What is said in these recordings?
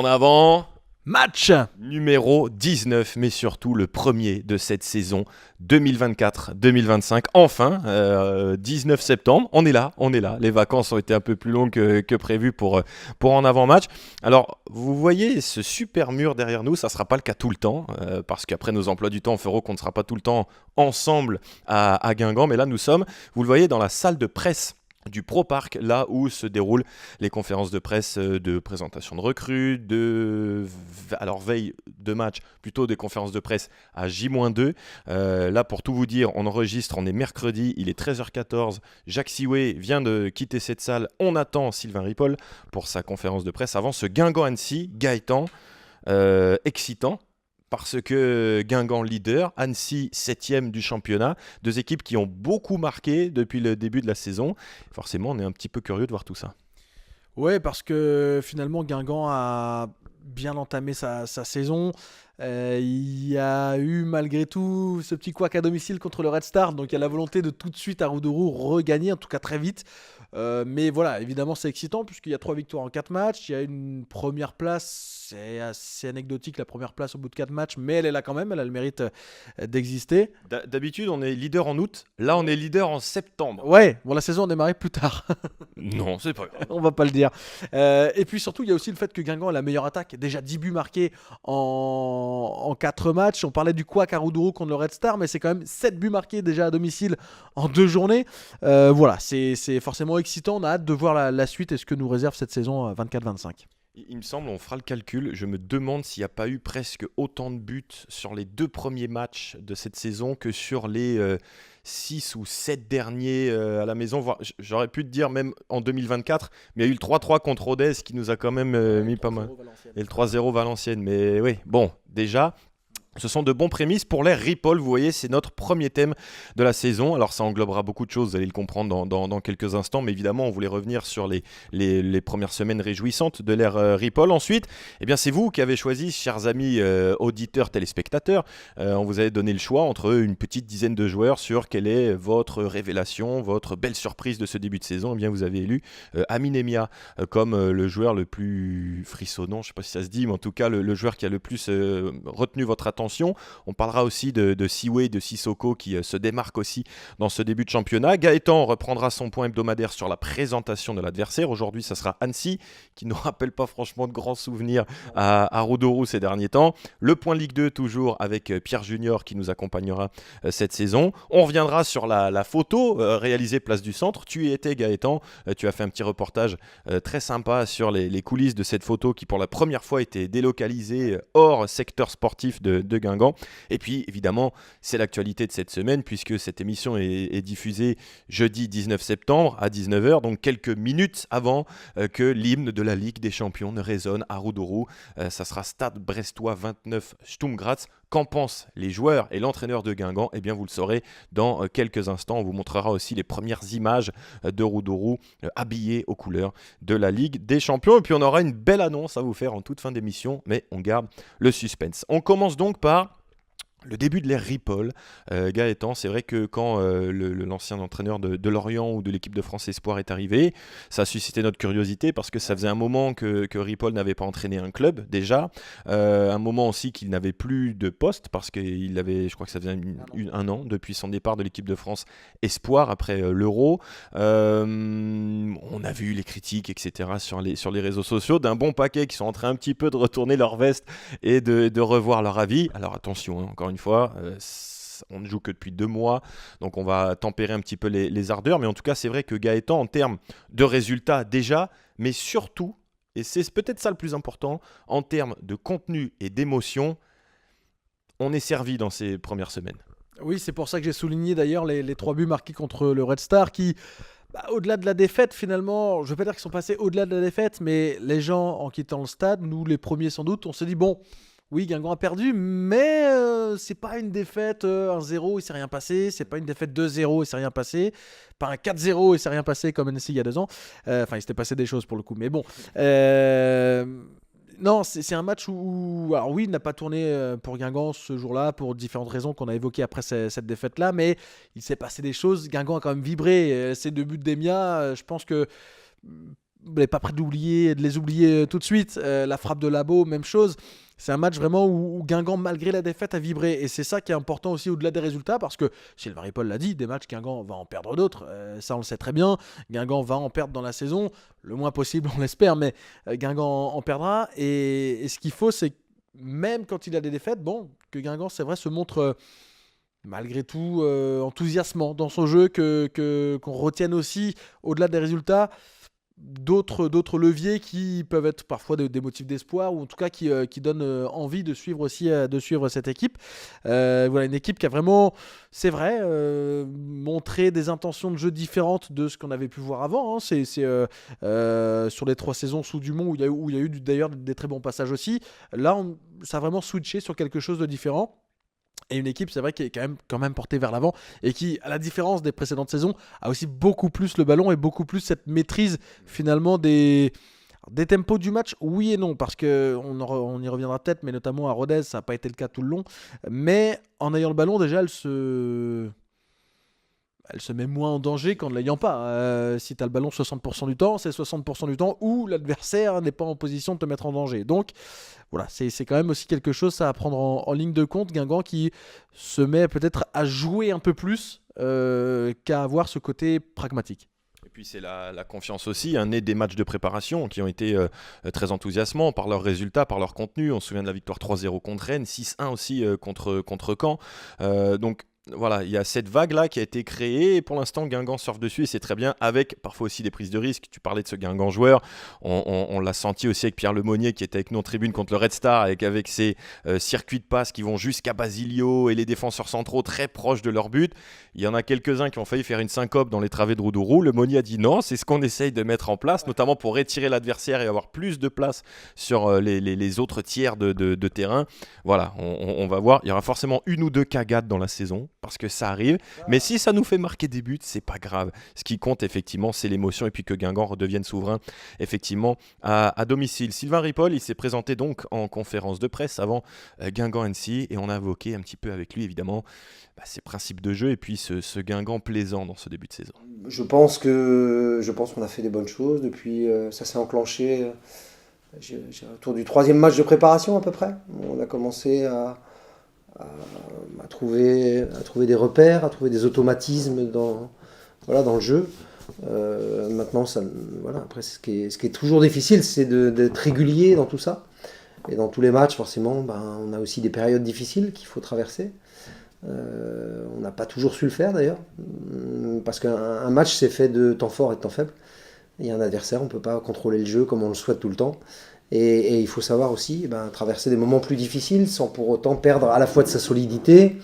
En avant, Match numéro 19, mais surtout le premier de cette saison 2024-2025. Enfin, 19 septembre, on est là. Les vacances ont été un peu plus longues que prévu pour en avant-match. Alors, vous voyez ce super mur derrière nous, ça ne sera pas le cas tout le temps, parce qu'après nos emplois du temps feront qu'on ne sera pas tout le temps ensemble à Guingamp. Mais là, nous sommes, vous le voyez, dans la salle de presse du Pro Parc, là où se déroulent les conférences de presse de présentation de recrues, alors veille de match, plutôt des conférences de presse à J-2. Là, pour tout vous dire, on enregistre, on est mercredi, il est 13h14. Jacques Sioué vient de quitter cette salle. On attend Sylvain Ripoll pour sa conférence de presse avant ce Guingamp-Annecy. Gaëtan, excitant. Parce que Guingamp leader, Annecy 7e du championnat, deux équipes qui ont beaucoup marqué depuis le début de la saison. Forcément, on est un petit peu curieux de voir tout ça. Ouais, parce que finalement, Guingamp a bien entamé sa saison. Il y a eu malgré tout ce petit couac à domicile contre le Red Star. Donc il y a la volonté de tout de suite à Roudourou regagner, en tout cas très vite. Mais voilà, évidemment c'est excitant puisqu'il y a 3 victoires en 4 matchs. Il y a une première place, c'est assez anecdotique la première place au bout de 4 matchs. Mais elle est là quand même, elle a le mérite d'exister. D'habitude, on est leader en août. Là, on est leader en septembre. Ouais, bon la saison a démarré plus tard. Non, c'est pas grave. On va pas le dire. Et puis surtout, il y a aussi le fait que Guingamp a la meilleure attaque. Déjà 10 buts marqués en 4 matchs. On parlait du couac à Roudourou contre le Red Star, mais c'est quand même 7 buts marqués déjà à domicile en 2 journées. Voilà, c'est forcément excitant. On a hâte de voir la suite et ce que nous réserve cette saison 24-25. Il me semble, on fera le calcul, je me demande s'il n'y a pas eu presque autant de buts sur les 2 premiers matchs de cette saison que sur les 6 ou 7 derniers à la maison. J'aurais pu te dire même en 2024, mais il y a eu le 3-3 contre Rodez qui nous a quand même mis pas mal. Et le 3-0 Valenciennes. Mais oui, bon, déjà, ce sont de bons prémices pour les Ripoll. Vous voyez, c'est notre premier thème de la saison. Alors, ça englobera beaucoup de choses, vous allez le comprendre dans quelques instants. Mais évidemment, on voulait revenir sur les premières semaines réjouissantes de l'ère Ripoll. Ensuite, eh bien, c'est vous qui avez choisi, chers amis auditeurs, téléspectateurs. On vous avait donné le choix entre une petite dizaine de joueurs sur quelle est votre révélation, votre belle surprise de ce début de saison. Eh bien, vous avez élu Amine Emia comme le joueur le plus frissonnant. Je ne sais pas si ça se dit, mais en tout cas, le joueur qui a le plus retenu votre attention. On parlera aussi de Sioué, de Sissoko qui se démarque aussi dans ce début de championnat. Gaëtan reprendra son point hebdomadaire sur la présentation de l'adversaire. Aujourd'hui, ça sera Annecy qui ne rappelle pas franchement de grands souvenirs à Roudourou ces derniers temps. Le point Ligue 2 toujours avec Pierre Junior qui nous accompagnera cette saison. On reviendra sur la photo réalisée Place du Centre. Tu y étais Gaëtan, tu as fait un petit reportage très sympa sur les coulisses de cette photo qui pour la première fois était délocalisée hors secteur sportif de Guingamp. Et puis évidemment c'est l'actualité de cette semaine puisque cette émission est diffusée jeudi 19 septembre à 19h, donc quelques minutes avant que l'hymne de la Ligue des Champions ne résonne à Roudourou. Ça sera Stade Brestois 29 Sturm Graz. Qu'en pensent les joueurs et l'entraîneur de Guingamp? Eh bien vous le saurez dans quelques instants. On vous montrera aussi les premières images de Roudourou habillé aux couleurs de la Ligue des Champions. Et puis on aura une belle annonce à vous faire en toute fin d'émission, mais on garde le suspense. On commence donc par le début de l'ère Ripoll. Gaëtan, c'est vrai que quand l'ancien entraîneur de Lorient ou de l'équipe de France Espoir est arrivé, ça a suscité notre curiosité parce que ça faisait un moment que Ripoll n'avait pas entraîné un club déjà, un moment aussi qu'il n'avait plus de poste parce qu'il avait, je crois que ça faisait un an depuis son départ de l'équipe de France Espoir après l'Euro. On a vu les critiques, etc. sur les réseaux sociaux d'un bon paquet qui sont en train un petit peu de retourner leur veste et de revoir leur avis. Alors attention, hein, encore une fois, on ne joue que depuis 2 mois, donc on va tempérer un petit peu les ardeurs, mais en tout cas c'est vrai que Gaëtan, en termes de résultats déjà, mais surtout, et c'est peut-être ça le plus important, en termes de contenu et d'émotion, on est servi dans ces premières semaines. Oui, c'est pour ça que j'ai souligné d'ailleurs les 3 buts marqués contre le Red Star qui, au-delà de la défaite finalement, je ne veux pas dire qu'ils sont passés au-delà de la défaite, mais les gens en quittant le stade, nous les premiers sans doute, on se dit bon... Oui, Guingamp a perdu, mais c'est pas une défaite 1-0, il s'est rien passé. C'est pas une défaite 2-0, il s'est rien passé. Pas un 4-0, il s'est rien passé comme Annecy il y a 2 ans. Enfin, il s'était passé des choses pour le coup, mais bon. Non, c'est un match où alors oui, il n'a pas tourné pour Guingamp ce jour-là pour différentes raisons qu'on a évoquées après cette défaite-là, mais il s'est passé des choses. Guingamp a quand même vibré. Ces 2 buts d'Emia, je pense que n'est pas prêt de les oublier tout de suite. La frappe de Labo, même chose. C'est un match vraiment où Guingamp, malgré la défaite, a vibré. Et c'est ça qui est important aussi au-delà des résultats, parce que Sylvain Ripoll l'a dit, des matchs, Guingamp va en perdre d'autres. Ça, on le sait très bien. Guingamp va en perdre dans la saison, le moins possible, on l'espère, mais Guingamp en perdra. Et ce qu'il faut, c'est que même quand il a des défaites, que Guingamp, c'est vrai, se montre malgré tout enthousiasmant dans son jeu, qu'on retienne aussi, au-delà des résultats, d'autres leviers qui peuvent être parfois des motifs d'espoir, ou en tout cas qui donnent envie de suivre aussi de suivre cette équipe. Voilà, une équipe qui a vraiment, c'est vrai, montré des intentions de jeu différentes de ce qu'on avait pu voir avant, hein. C'est sur les 3 saisons sous Dumont où il y a eu d'ailleurs des très bons passages aussi. Là, ça a vraiment switché sur quelque chose de différent. Et une équipe, c'est vrai, qui est quand même portée vers l'avant et qui, à la différence des précédentes saisons, a aussi beaucoup plus le ballon et beaucoup plus cette maîtrise finalement des tempos du match. Oui et non, parce qu'on y reviendra peut-être, mais notamment à Rodez, ça n'a pas été le cas tout le long. Mais en ayant le ballon, déjà, elle se met moins en danger qu'en ne l'ayant pas. Si tu as le ballon 60% du temps, c'est 60% du temps où l'adversaire n'est pas en position de te mettre en danger. Donc voilà, c'est quand même aussi quelque chose à prendre en ligne de compte. Guingamp qui se met peut-être à jouer un peu plus qu'à avoir ce côté pragmatique. Et puis c'est la confiance aussi, née des matchs de préparation qui ont été très enthousiasmants par leurs résultats, par leur contenu. On se souvient de la victoire 3-0 contre Rennes, 6-1 aussi contre Caen. Donc voilà, il y a cette vague-là qui a été créée et pour l'instant Guingamp surfe dessus et c'est très bien, avec parfois aussi des prises de risque. Tu parlais de ce Guingamp joueur, on l'a senti aussi avec Pierre Lemonnier qui était avec nous en tribune contre le Red Star, avec ses circuits de passe qui vont jusqu'à Basilio et les défenseurs centraux très proches de leur but. Il y en a quelques-uns qui ont failli faire une syncope dans les travées de Roudourou. Lemonnier a dit non, c'est ce qu'on essaye de mettre en place, notamment pour étirer l'adversaire et avoir plus de place sur les autres tiers de terrain. Voilà, on va voir, il y aura forcément une ou deux cagades dans la saison, parce que ça arrive, mais si ça nous fait marquer des buts, c'est pas grave. Ce qui compte effectivement, c'est l'émotion et puis que Guingamp redevienne souverain effectivement à domicile. Sylvain Ripoll, il s'est présenté donc en conférence de presse avant Guingamp-Annecy et on a évoqué un petit peu avec lui évidemment ses principes de jeu et puis ce Guingamp plaisant dans ce début de saison. Je pense qu'on a fait des bonnes choses depuis, ça s'est enclenché autour du 3e match de préparation à peu près. On a commencé à trouver des repères, à trouver des automatismes dans le jeu. Maintenant, après, ce qui est toujours difficile, c'est d'être régulier dans tout ça. Et dans tous les matchs, forcément, on a aussi des périodes difficiles qu'il faut traverser. On n'a pas toujours su le faire d'ailleurs, parce qu'un match, c'est fait de temps forts et de temps faibles. Il y a un adversaire, on ne peut pas contrôler le jeu comme on le souhaite tout le temps. Et il faut savoir aussi traverser des moments plus difficiles sans pour autant perdre à la fois de sa solidité.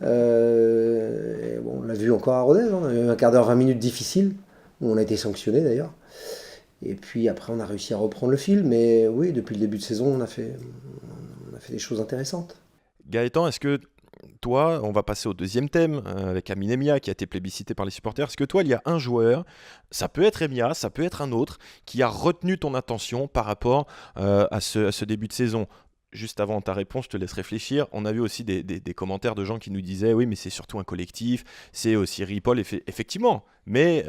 On l'a vu encore à Rodez, on a eu un quart d'heure, 20 minutes difficiles, où on a été sanctionné d'ailleurs. Et puis après, on a réussi à reprendre le fil. Mais oui, depuis le début de saison, on a fait des choses intéressantes. Gaëtan, est-ce que toi, on va passer au deuxième thème avec Amine Emia qui a été plébiscité par les supporters. Est-ce que toi, il y a un joueur, ça peut être Emia, ça peut être un autre, qui a retenu ton attention par rapport à ce début de saison ? Juste avant ta réponse, je te laisse réfléchir. On a vu aussi des commentaires de gens qui nous disaient oui, mais c'est surtout un collectif, c'est aussi Ripoll, effectivement. Mais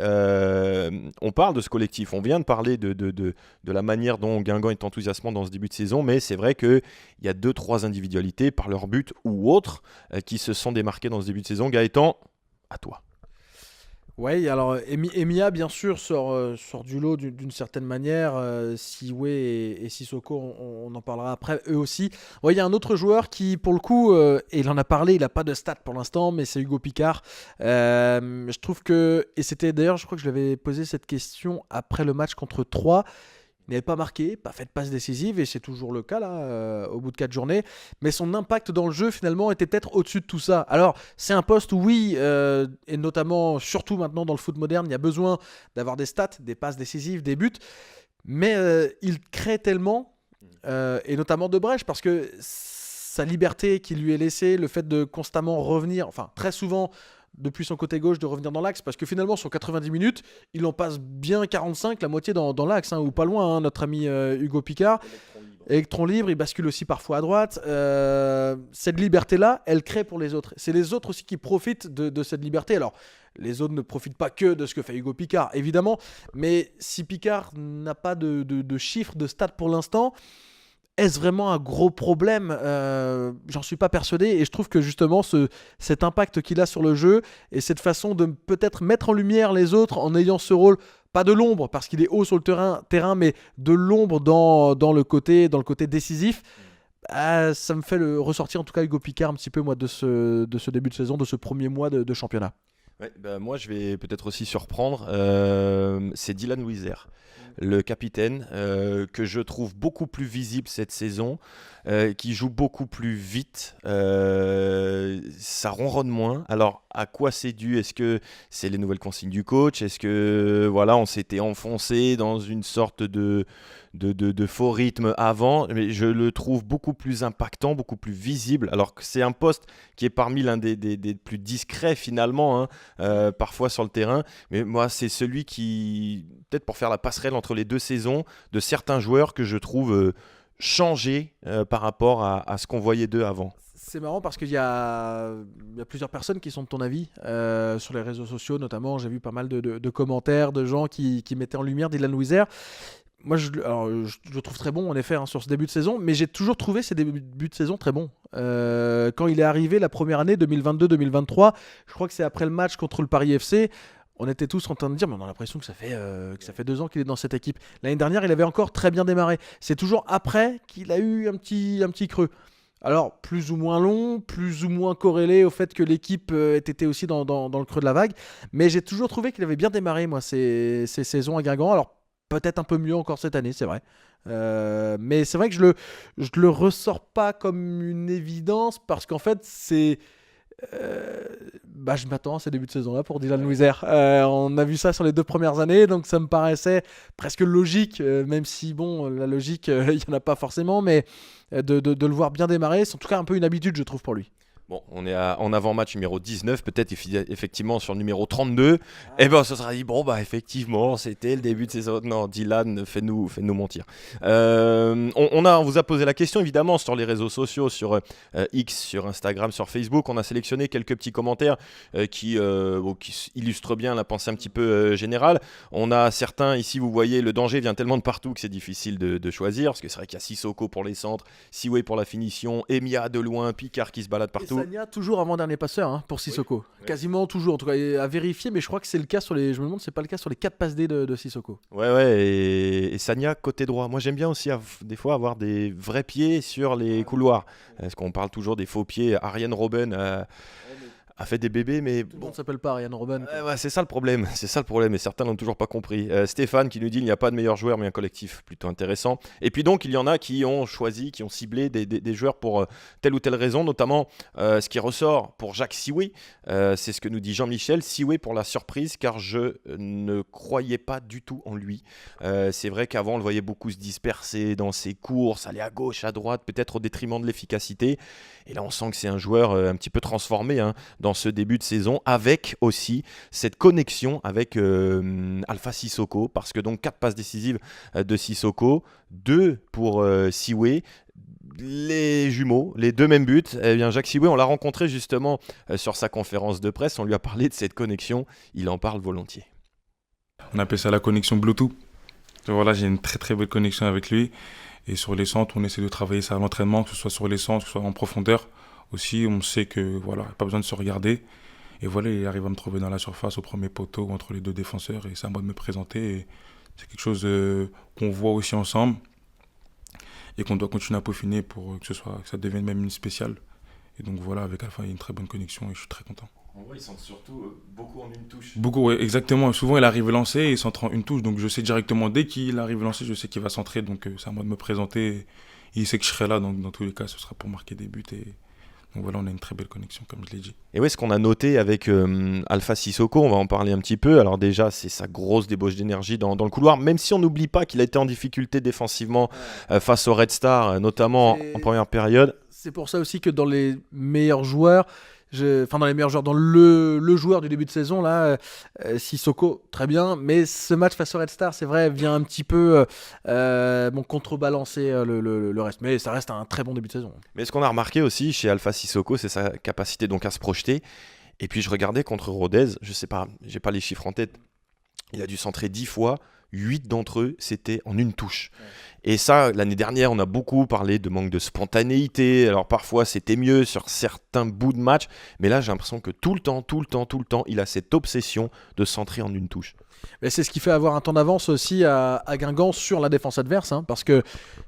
on parle de ce collectif. On vient de parler de la manière dont Guingamp est enthousiasmant dans ce début de saison, mais c'est vrai qu'il y a 2-3 individualités par leur but ou autres qui se sont démarquées dans ce début de saison. Gaëtan, à toi. Oui, alors Emia, bien sûr, sort du lot d'une certaine manière. Siwe et Sissoko, on en parlera après, eux aussi. Ouais, il y a un autre joueur qui, pour le coup, et il en a parlé, il n'a pas de stats pour l'instant, mais c'est Hugo Picard. Je trouve que, et c'était d'ailleurs, je crois que je l'avais posé cette question après le match contre Troyes. Il n'avait pas marqué, pas fait de passe décisive, et c'est toujours le cas là, au bout de 4 journées. Mais son impact dans le jeu, finalement, était peut-être au-dessus de tout ça. Alors, c'est un poste où, oui, et notamment, surtout maintenant dans le foot moderne, il y a besoin d'avoir des stats, des passes décisives, des buts. Mais il crée tellement, et notamment de brèches, parce que sa liberté qui lui est laissée, le fait de constamment revenir, enfin, très souvent, depuis son côté gauche de revenir dans l'axe, parce que finalement sur 90 minutes, il en passe bien 45, la moitié dans l'axe, ou pas loin, notre ami Hugo Picard. Électron libre, il bascule aussi parfois à droite. Cette liberté-là, elle crée pour les autres. C'est les autres aussi qui profitent de cette liberté. Alors, les autres ne profitent pas que de ce que fait Hugo Picard, évidemment, mais si Picard n'a pas de chiffres, de stats pour l'instant, est-ce vraiment un gros problème ? J'en suis pas persuadé, et je trouve que justement cet impact qu'il a sur le jeu et cette façon de peut-être mettre en lumière les autres en ayant ce rôle, pas de l'ombre parce qu'il est haut sur le terrain, mais de l'ombre dans le côté décisif, ça me fait ressortir en tout cas Hugo Picard un petit peu moi de ce début de saison, de ce premier mois de championnat. Ouais, moi, je vais peut-être aussi surprendre. C'est Dylan Wieser, le capitaine, que je trouve beaucoup plus visible cette saison, qui joue beaucoup plus vite. Ça ronronne moins. Alors, à quoi c'est dû ? Est-ce que c'est les nouvelles consignes du coach ? Est-ce que on s'était enfoncé dans une sorte de faux rythme avant, mais je le trouve beaucoup plus impactant, beaucoup plus visible, alors que c'est un poste qui est parmi l'un des plus discrets finalement, parfois sur le terrain, mais moi c'est celui qui, peut-être pour faire la passerelle entre les deux saisons, de certains joueurs que je trouve changés par rapport à ce qu'on voyait d'eux avant. C'est marrant parce qu'il y a plusieurs personnes qui sont de ton avis sur les réseaux sociaux notamment. J'ai vu pas mal de commentaires de gens qui mettaient en lumière Dylan Wieser. Moi, je le trouve très bon en effet sur ce début de saison, mais j'ai toujours trouvé ces débuts de saison très bons. Quand il est arrivé la première année 2022-2023, je crois que c'est après le match contre le Paris FC, on était tous en train de dire, mais on a l'impression que ça fait 2 ans qu'il est dans cette équipe. L'année dernière, il avait encore très bien démarré. C'est toujours après qu'il a eu un petit creux. Alors, plus ou moins long, plus ou moins corrélé au fait que l'équipe était aussi dans le creux de la vague, mais j'ai toujours trouvé qu'il avait bien démarré, moi, ces saisons à Guingamp. Alors, peut-être un peu mieux encore cette année, c'est vrai. Mais c'est vrai que je le ressors pas comme une évidence parce qu'en fait, c'est... je m'attends à ces débuts de saison-là pour Dylan Wieser. On a vu ça sur les 2 premières années, donc ça me paraissait presque logique, même si, la logique, il n'y en a pas forcément, mais de le voir bien démarrer, c'est en tout cas un peu une habitude, je trouve, pour lui. Bon, on est en avant-match numéro 19, peut-être effectivement sur le numéro 32. Ce sera dit, effectivement, c'était le début de saison. Non, Dylan, fais-nous mentir. On vous a posé la question, évidemment, sur les réseaux sociaux, sur X, sur Instagram, sur Facebook. On a sélectionné quelques petits commentaires qui illustrent bien la pensée un petit peu générale. On a certains, ici, vous voyez, le danger vient tellement de partout que c'est difficile de choisir, parce que c'est vrai qu'il y a Sissoko pour les centres, Siwe pour la finition, Emia de loin, Picard qui se balade partout. Sagna toujours avant-dernier passeur pour Sissoko. Oui. Quasiment toujours, en tout cas à vérifier, mais je crois que c'est le cas je me demande si c'est pas le cas sur les 4 passes D de Sissoko. Ouais, et Sagna côté droit. Moi j'aime bien aussi des fois avoir des vrais pieds sur les couloirs. Parce qu'on parle toujours des faux pieds. Ariane Robben a fait des bébés, mais tout le monde s'appelle pas Ariane Robben. C'est ça le problème, et certains n'ont toujours pas compris. Stéphane qui nous dit il n'y a pas de meilleur joueur, mais un collectif plutôt intéressant. Et puis donc il y en a qui ont ciblé des joueurs pour telle ou telle raison, notamment ce qui ressort pour Jacques Siwe, c'est ce que nous dit Jean-Michel. Siwe pour la surprise, car je ne croyais pas du tout en lui. C'est vrai qu'avant on le voyait beaucoup se disperser dans ses courses, aller à gauche, à droite, peut-être au détriment de l'efficacité. Et là on sent que c'est un joueur un petit peu transformé dans ce début de saison, avec aussi cette connexion avec Alpha Sissoko, parce que donc 4 passes décisives de Sissoko, 2 pour Siwe, les jumeaux, les 2 mêmes buts. Jacques Siwe, on l'a rencontré justement sur sa conférence de presse, on lui a parlé de cette connexion, il en parle volontiers. On appelle ça la connexion Bluetooth. Voilà, j'ai une très très belle connexion avec lui, et sur les centres, on essaie de travailler ça à l'entraînement, que ce soit sur les centres, que ce soit en profondeur. Aussi, on sait que pas besoin de se regarder. Et voilà, il arrive à me trouver dans la surface, au premier poteau, entre les 2 défenseurs. Et c'est à moi de me présenter. Et c'est quelque chose qu'on voit aussi ensemble et qu'on doit continuer à peaufiner pour que ça devienne même une spéciale. Et donc voilà, avec Alpha, il y a une très bonne connexion et je suis très content. En vrai, ils sentent surtout beaucoup en une touche. Beaucoup, oui, exactement. Souvent, il arrive lancé et il centre en une touche. Donc je sais directement, dès qu'il arrive lancé, je sais qu'il va centrer. Donc c'est à moi de me présenter. Et il sait que je serai là. Donc dans tous les cas, ce sera pour marquer des buts. Donc voilà, on a une très belle connexion, comme je l'ai dit. Et ouais, ce qu'on a noté avec Alpha Sissoko, on va en parler un petit peu. Alors déjà, c'est sa grosse débauche d'énergie dans le couloir, même si on n'oublie pas qu'il a été en difficulté défensivement face au Red Star, notamment en première période. C'est pour ça aussi que dans les meilleurs joueurs, Enfin, dans les meilleurs joueurs, dans le joueur du début de saison, là, Sissoko, très bien. Mais ce match face au Red Star, c'est vrai, vient un petit peu contrebalancer le reste. Mais ça reste un très bon début de saison. Mais ce qu'on a remarqué aussi chez Alpha Sissoko, c'est sa capacité donc à se projeter. Et puis je regardais contre Rodez, je sais pas, j'ai pas les chiffres en tête, il a dû centrer 10 fois, 8 d'entre eux, c'était en une touche. Ouais. Et ça, l'année dernière, on a beaucoup parlé de manque de spontanéité. Alors parfois, c'était mieux sur certains bouts de match. Mais là, j'ai l'impression que tout le temps, il a cette obsession de centrer en une touche. Mais c'est ce qui fait avoir un temps d'avance aussi à Guingamp sur la défense adverse. Parce que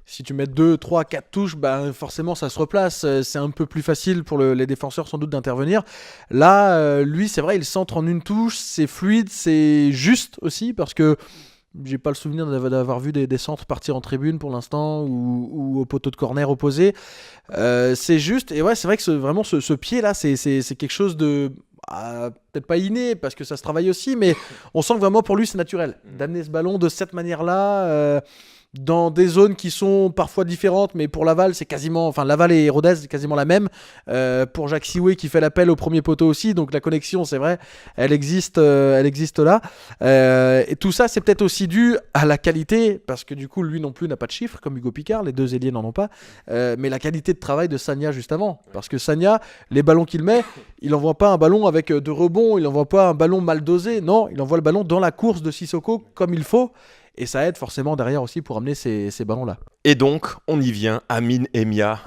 si tu mets 2, 3, 4 touches, forcément, ça se replace. C'est un peu plus facile pour les défenseurs, sans doute, d'intervenir. Là, lui, c'est vrai, il centre en une touche. C'est fluide, c'est juste aussi. Parce que j'ai pas le souvenir d'avoir vu des centres partir en tribune pour l'instant ou au poteau de corner opposé. C'est juste, et ouais, c'est vrai que vraiment ce pied là, c'est quelque chose de peut-être pas inné parce que ça se travaille aussi, mais on sent que vraiment pour lui c'est naturel d'amener ce ballon de cette manière-là. Dans des zones qui sont parfois différentes, mais pour Laval, c'est quasiment, enfin Laval et Rodez, c'est quasiment la même. Pour Jacques Sioué qui fait l'appel au premier poteau aussi, donc la connexion, c'est vrai, elle existe là. Et tout ça, c'est peut-être aussi dû à la qualité, parce que du coup, lui non plus n'a pas de chiffres, comme Hugo Picard, les deux ailiers n'en ont pas, mais la qualité de travail de Sagna juste avant. Parce que Sagna, les ballons qu'il met, il n'envoie pas un ballon avec de rebond, il n'envoie pas un ballon mal dosé, non, il envoie le ballon dans la course de Sissoko comme il faut. Et ça aide forcément derrière aussi pour amener ces ballons-là. Et donc, on y vient, Amine Emia,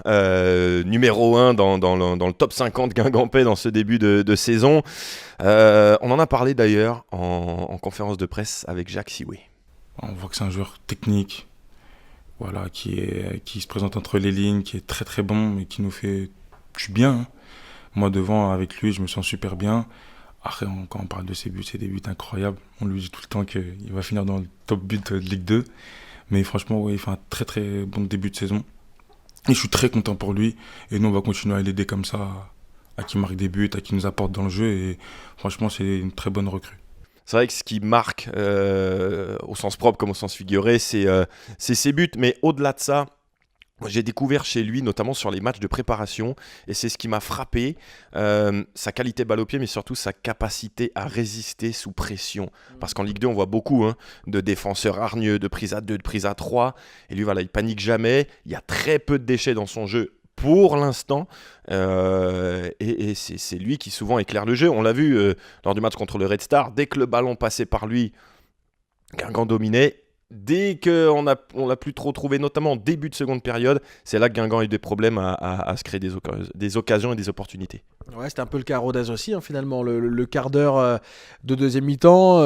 numéro 1 dans le top 50 guingampais dans ce début de saison. On en a parlé d'ailleurs en conférence de presse avec Jacques Sioué. On voit que c'est un joueur technique, voilà, qui se présente entre les lignes, qui est très très bon et qui nous fait du bien. Moi devant, avec lui, je me sens super bien. Après, quand on parle de ses buts, c'est des buts incroyables. On lui dit tout le temps qu'il va finir dans le top but de Ligue 2. Mais franchement, ouais, il fait un très très bon début de saison. Et je suis très content pour lui. Et nous, on va continuer à l'aider comme ça, à qu'il marque des buts, à qu'il nous apporte dans le jeu. Et franchement, c'est une très bonne recrue. C'est vrai que ce qui marque, au sens propre comme au sens figuré, c'est ses buts. Mais au-delà de ça, j'ai découvert chez lui, notamment sur les matchs de préparation, et c'est ce qui m'a frappé, sa qualité balle au pied, mais surtout sa capacité à résister sous pression. Parce qu'en Ligue 2, on voit beaucoup de défenseurs hargneux, de prise à 2, de prise à 3, et lui, voilà, il panique jamais, il y a très peu de déchets dans son jeu pour l'instant, et c'est lui qui souvent éclaire le jeu. On l'a vu lors du match contre le Red Star, dès que le ballon passait par lui, Guingamp dominait. Dès qu'on l'a plus trop trouvé, notamment en début de seconde période, c'est là que Guingamp a eu des problèmes à se créer des occasions et des opportunités. Ouais, c'était un peu le cas à Rodez aussi, finalement. Le quart d'heure de deuxième mi-temps,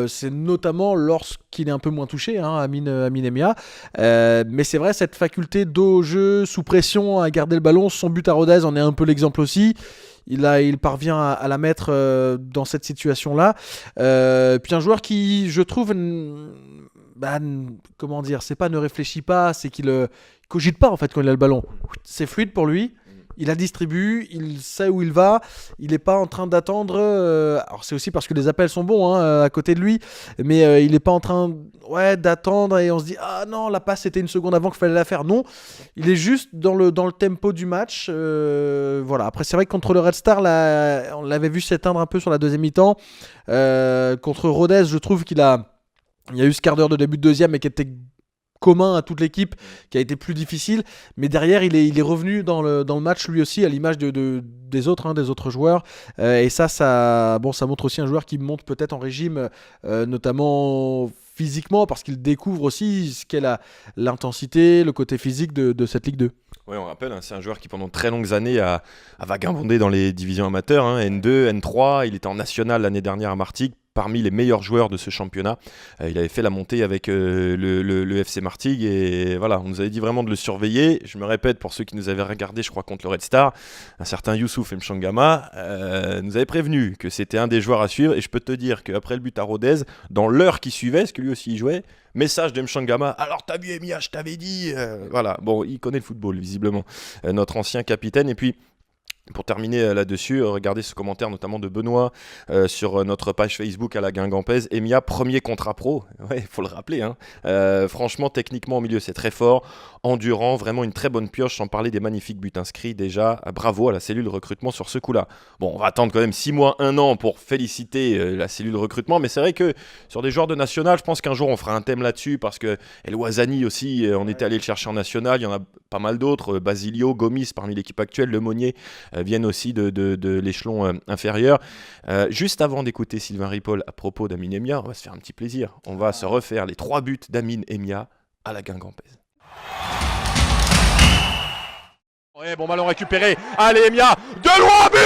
c'est notamment lorsqu'il est un peu moins touché, Amine Emia. Mais c'est vrai, cette faculté d'eau au jeu, sous pression, à garder le ballon, son but à Rodez en est un peu l'exemple aussi. Il parvient à la mettre dans cette situation-là. Puis un joueur qui, je trouve, comment dire, c'est pas ne réfléchit pas, c'est qu'il cogite pas en fait quand il a le ballon. C'est fluide pour lui. Il la distribue, il sait où il va, il n'est pas en train d'attendre. Alors c'est aussi parce que les appels sont bons à côté de lui, mais il n'est pas en train d'attendre et on se dit ah non, la passe c'était une seconde avant qu'il fallait la faire. Non, il est juste dans le tempo du match. Voilà. Après c'est vrai que contre le Red Star, on l'avait vu s'éteindre un peu sur la deuxième mi-temps. Contre Rodez, je trouve il y a eu ce quart d'heure de début de deuxième et qui était commun à toute l'équipe, qui a été plus difficile, mais derrière il est revenu dans le match lui aussi à l'image des autres joueurs, et ça montre aussi un joueur qui monte peut-être en régime, notamment physiquement, parce qu'il découvre aussi ce qu'est l'intensité, le côté physique de cette Ligue 2. Oui, on rappelle, c'est un joueur qui pendant très longues années a vagabondé dans les divisions amateurs, N2, N3, il était en national l'année dernière à Martigues, parmi les meilleurs joueurs de ce championnat. Il avait fait la montée avec le FC Martigues et voilà, on nous avait dit vraiment de le surveiller. Je me répète pour ceux qui nous avaient regardé, je crois, contre le Red Star, un certain Youssouf Mchangama nous avait prévenu que c'était un des joueurs à suivre, et je peux te dire qu'après le but à Rodez, dans l'heure qui suivait, parce que lui aussi il jouait, message de Mchangama, alors t'as vu Emia, je t'avais dit, voilà, bon, il connaît le football visiblement, notre ancien capitaine. Et puis Pour terminer là-dessus, regardez ce commentaire notamment de Benoît sur notre page Facebook à la Guingampèse. Emia, premier contrat pro, ouais, il faut le rappeler. Hein. Franchement, techniquement au milieu, c'est très fort. Endurant, vraiment une très bonne pioche, sans parler des magnifiques buts inscrits déjà. Bravo à la cellule recrutement sur ce coup-là. Bon, on va attendre quand même 6 mois, 1 an pour féliciter la cellule recrutement, mais c'est vrai que sur des joueurs de national, je pense qu'un jour on fera un thème là-dessus, parce que El Ouazani aussi, on était allé le chercher en national, il y en a pas mal d'autres, Basilio, Gomis parmi l'équipe actuelle, Lemonnier, viennent aussi de l'échelon inférieur. Juste avant d'écouter Sylvain Ripoll à propos d'Amin Emia, on va se faire un petit plaisir. On va se refaire les 3 buts d'Amin Emia à la Guingampèse. Ouais, bon ballon récupéré. Allez Emia, de loin, but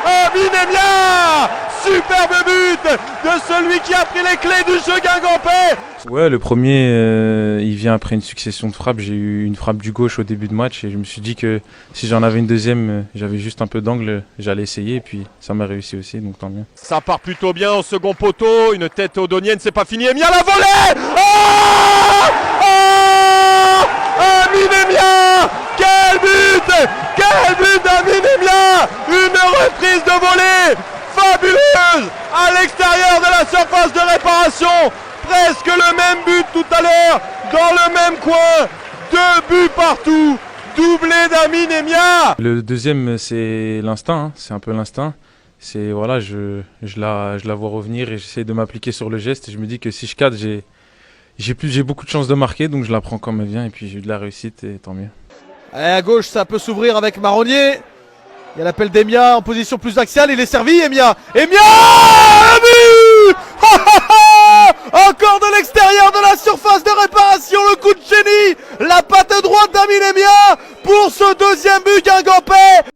Amin Emia, superbe but de celui qui a pris les clés du jeu guingampais. Ouais, le premier, il vient après une succession de frappes. J'ai eu une frappe du gauche au début de match et je me suis dit que si j'en avais une deuxième, j'avais juste un peu d'angle, j'allais essayer et puis ça m'a réussi aussi, donc tant mieux. Ça part plutôt bien au second poteau, une tête odonienne, c'est pas fini. Emia la volée. Oh, Amin Emia, quel but d'Amin Emia, une reprise de volée fabuleuse à l'extérieur de la surface de réparation. Presque le même but tout à l'heure, dans le même coin, 2 buts partout, doublé d'Amin Emia. Le deuxième, c'est l'instinct, hein. C'est un peu l'instinct. C'est voilà, je la vois revenir et j'essaie de m'appliquer sur le geste. Et je me dis que si je cadre, j'ai beaucoup de chances de marquer, donc je la prends comme elle vient et puis j'ai eu de la réussite et tant mieux. Allez, à gauche, ça peut s'ouvrir avec Marronnier. Il y a l'appel d'Emia en position plus axiale. Il est servi, Emia. Emia, le but. Encore de l'extérieur de la surface de réparation, le coup de génie, la patte droite d'Amin Emia pour ce deuxième but guingampais.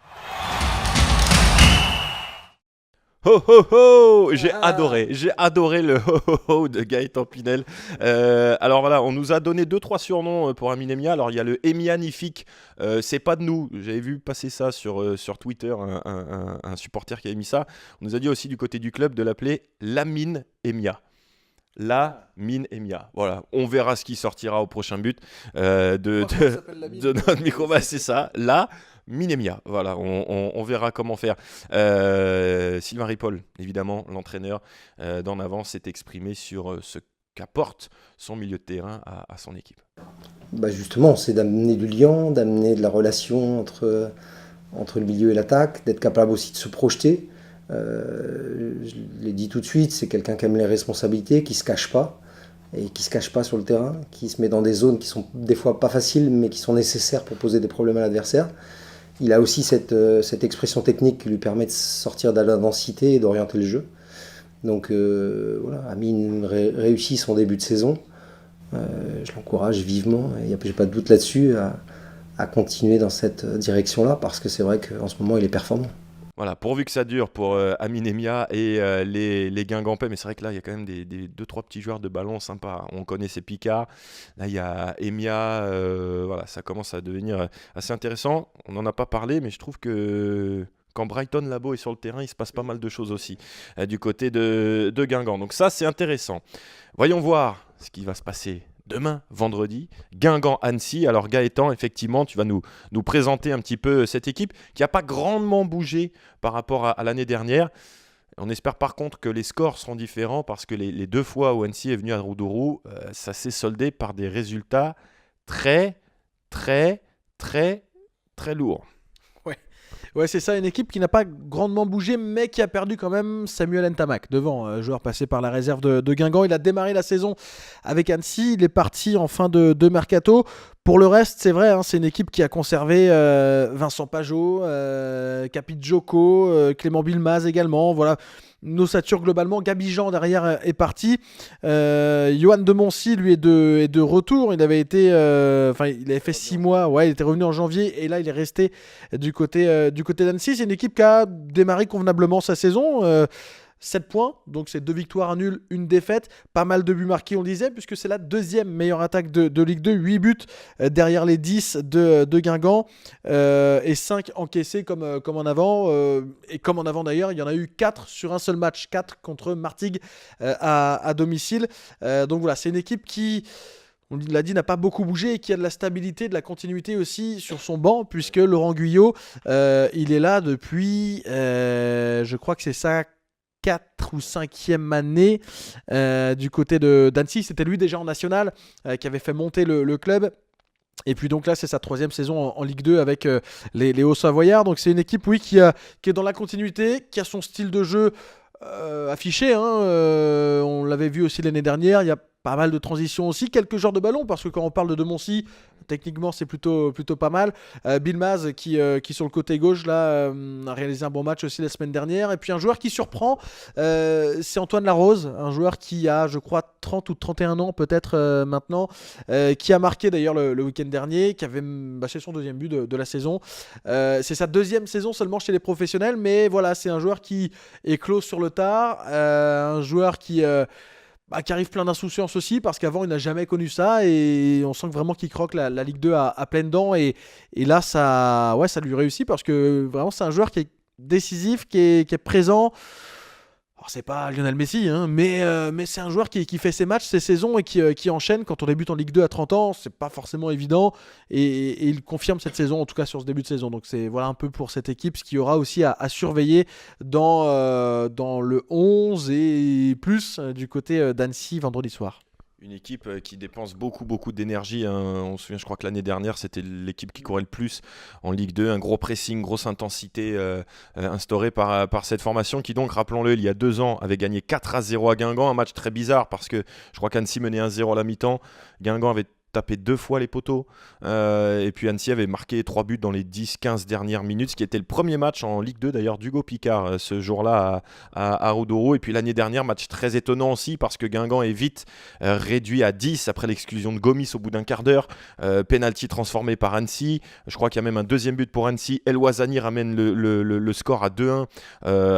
Ho ho ho, j'ai adoré le ho ho ho de Gaëtan Pinel. Alors voilà, on nous a donné 2-3 surnoms pour Amin Emia. Alors il y a le Emianifique, c'est pas de nous. J'avais vu passer ça sur Twitter, un supporter qui avait mis ça. On nous a dit aussi du côté du club de l'appeler Lamine Emia. La mine Emia. Voilà, on verra ce qui sortira au prochain but de notre micro. Bah, c'est ça, la mine Emia. Voilà, on verra comment faire. Sylvain Ripoll, évidemment, l'entraîneur d'En Avant, s'est exprimé sur ce qu'apporte son milieu de terrain à son équipe. Bah justement, c'est d'amener du lien, d'amener de la relation entre le milieu et l'attaque, d'être capable aussi de se projeter. Je l'ai dit tout de suite, c'est quelqu'un qui aime les responsabilités, qui se cache pas et qui se cache pas sur le terrain, qui se met dans des zones qui sont des fois pas faciles mais qui sont nécessaires pour poser des problèmes à l'adversaire. Il a aussi cette expression technique qui lui permet de sortir de la densité et d'orienter le jeu. Donc voilà, Amin réussit son début de saison. Je l'encourage vivement, j'ai pas de doute là-dessus, à continuer dans cette direction-là parce que c'est vrai qu'en ce moment il est performant. Voilà, pourvu que ça dure pour Amin Emia et les Guingampais. Mais c'est vrai que là, il y a quand même des 2-3 petits joueurs de ballon sympas. On connaît ces Picards. Là, il y a Emia. Voilà, ça commence à devenir assez intéressant. On n'en a pas parlé, mais je trouve que quand Brighton Labo est sur le terrain, il se passe pas mal de choses aussi du côté de Guingamp. Donc ça, c'est intéressant. Voyons voir ce qui va se passer demain, vendredi, Guingamp-Annecy. Alors Gaëtan, effectivement, tu vas nous présenter un petit peu cette équipe qui n'a pas grandement bougé par rapport à l'année dernière. On espère par contre que les scores seront différents parce que les 2 fois où Annecy est venu à Roudourou, ça s'est soldé par des résultats très, très, très, très lourds. Ouais, c'est ça, une équipe qui n'a pas grandement bougé, mais qui a perdu quand même Samuel Ntamak devant, joueur passé par la réserve de Guingamp. Il a démarré la saison avec Annecy, il est parti en fin de mercato. Pour le reste, c'est vrai, hein, c'est une équipe qui a conservé Vincent Pajot, Capit Joko, Clément Bilmaz également. Voilà, une ossature globalement. Gabi Jean derrière est parti. Johan de Moncy, lui, est de retour. Il avait été, il avait fait 6 mois. Ouais, il était revenu en janvier et là, il est resté du côté d'Annecy. C'est une équipe qui a démarré convenablement sa saison. 7 points, donc c'est 2 victoires, 1 nul, 1 défaite. Pas mal de buts marqués, on le disait, puisque c'est la 2e meilleure attaque de Ligue 2. 8 buts derrière les 10 de Guingamp et 5 encaissés comme en avant. Et comme en avant d'ailleurs, il y en a eu 4 sur un seul match, 4 contre Martigues à domicile. Donc voilà, c'est une équipe qui on l'a dit, n'a pas beaucoup bougé et qui a de la stabilité, de la continuité aussi sur son banc, puisque Laurent Guyot, il est là depuis, je crois que c'est sa 4 ou 5e année du côté d'Annecy. C'était lui déjà en national qui avait fait monter le club. Et puis donc là, c'est sa 3e saison en Ligue 2 avec les Hauts-Savoyards. Donc c'est une équipe, oui, qui est dans la continuité, qui a son style de jeu affiché. On l'avait vu aussi l'année dernière. Il y a pas mal de transitions aussi, quelques genres de ballons, parce que quand on parle de Moncy, techniquement c'est plutôt pas mal. Bill Maz qui sur le côté gauche là a réalisé un bon match aussi la semaine dernière. Et puis un joueur qui surprend, c'est Antoine Larose, un joueur qui a, je crois, 30 ou 31 ans peut-être maintenant, qui a marqué d'ailleurs le week-end dernier, qui avait c'est son 2e but de la saison. C'est sa 2e saison seulement chez les professionnels, mais voilà, c'est un joueur qui éclose sur le tard, un joueur qui arrive plein d'insouciance aussi, parce qu'avant il n'a jamais connu ça, et on sent que vraiment qu'il croque la Ligue 2 à pleines dents, et là ça lui réussit, parce que vraiment c'est un joueur qui est décisif, qui est présent. Alors, c'est pas Lionel Messi, mais c'est un joueur qui fait ses matchs, ses saisons, et qui enchaîne. Quand on débute en Ligue 2 à 30 ans, c'est pas forcément évident, et il confirme cette saison, en tout cas sur ce début de saison. Donc c'est voilà un peu pour cette équipe ce qu'il y aura aussi à surveiller dans le 11 et plus du côté d'Annecy vendredi soir. Une équipe qui dépense beaucoup d'énergie. On se souvient, je crois que l'année dernière, c'était l'équipe qui courait le plus en Ligue 2. Un gros pressing, grosse intensité instaurée par cette formation qui donc, rappelons-le, il y a 2 ans, avait gagné 4-0 à Guingamp. Un match très bizarre parce que je crois qu'Annecy menait 1-0 à la mi-temps. Guingamp avait tapé 2 fois les poteaux, et puis Annecy avait marqué 3 buts dans les 10-15 dernières minutes, ce qui était le premier match en Ligue 2 d'ailleurs d'Hugo Picard ce jour-là à Roudourou. Et puis l'année dernière, match très étonnant aussi, parce que Guingamp est vite réduit à 10 après l'exclusion de Gomis au bout d'un quart d'heure, penalty transformé par Annecy. Je crois qu'il y a même un 2e but pour Annecy. El Ouazani ramène le score à 2-1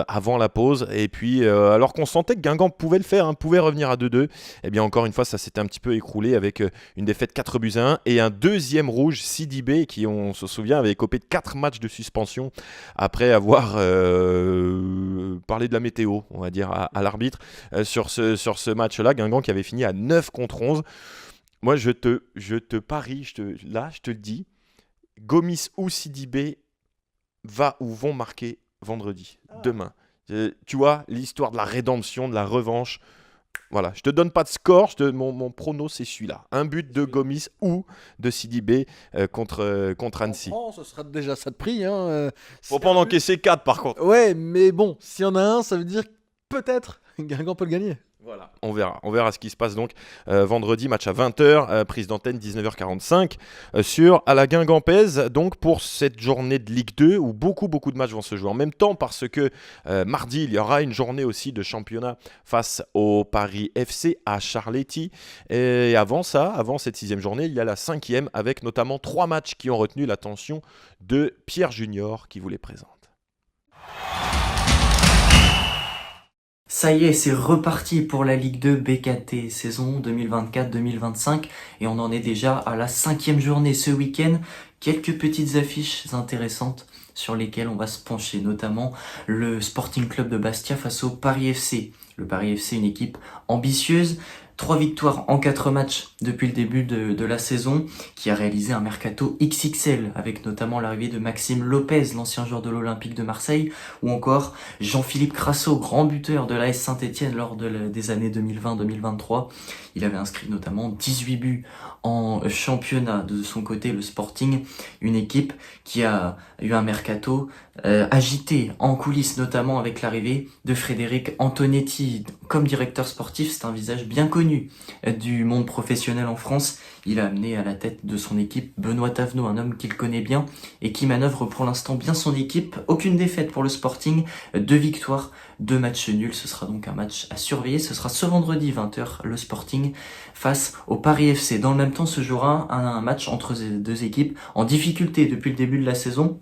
avant la pause, et puis alors qu'on sentait que Guingamp pouvait le faire, pouvait revenir à 2-2, et bien encore une fois ça s'était un petit peu écroulé avec une défaite 4-1 et un 2e rouge, Sidibé, qui, on se souvient, avait écopé de 4 matchs de suspension après avoir parlé de la météo, on va dire, à l'arbitre sur ce match-là. Guingamp qui avait fini à 9-11. Moi, je te parie, je te le dis, Gomis ou Sidibé vont marquer vendredi, demain. Tu vois, l'histoire de la rédemption, de la revanche. Voilà, je te donne pas de score, mon prono c'est celui-là. Un but de Gomis ou de Sidibé contre Annecy. Ce sera déjà ça de prix. Faut pas en encaisser 4 par contre. Ouais, mais bon, s'il y en a un, ça veut dire que peut-être Guingamp peut le gagner. Voilà, on verra ce qui se passe donc vendredi, match à 20h, prise d'antenne 19h45 sur à la Guingampaise, donc pour cette journée de Ligue 2 où beaucoup de matchs vont se jouer en même temps, parce que mardi il y aura une journée aussi de championnat face au Paris FC à Charletti, et avant cette 6e journée, il y a la 5e avec notamment 3 matchs qui ont retenu l'attention de Pierre Junior qui vous les présente. Ça y est, c'est reparti pour la Ligue 2 BKT saison 2024-2025 et on en est déjà à la 5e journée ce week-end. Quelques petites affiches intéressantes sur lesquelles on va se pencher, notamment le Sporting Club de Bastia face au Paris FC. Le Paris FC, une équipe ambitieuse, 3 victoires en 4 matchs depuis le début de la saison, qui a réalisé un mercato XXL, avec notamment l'arrivée de Maxime Lopez, l'ancien joueur de l'Olympique de Marseille, ou encore Jean-Philippe Crasso, grand buteur de l'AS Saint-Etienne lors des années 2020-2023. Il avait inscrit notamment 18 buts en championnat. De son côté, le Sporting, une équipe qui a eu un mercato agité en coulisses, notamment avec l'arrivée de Frédéric Antonetti comme directeur sportif. C'est un visage bien connu du monde professionnel en France. Il a amené à la tête de son équipe Benoît Tavenot, un homme qu'il connaît bien et qui manœuvre pour l'instant bien son équipe. Aucune défaite pour le Sporting, 2 victoires, 2 matchs nuls. Ce sera donc un match à surveiller. Ce sera ce vendredi 20h, le Sporting face au Paris FC. Dans le même temps se jouera un match entre ces 2 équipes en difficulté depuis le début de la saison.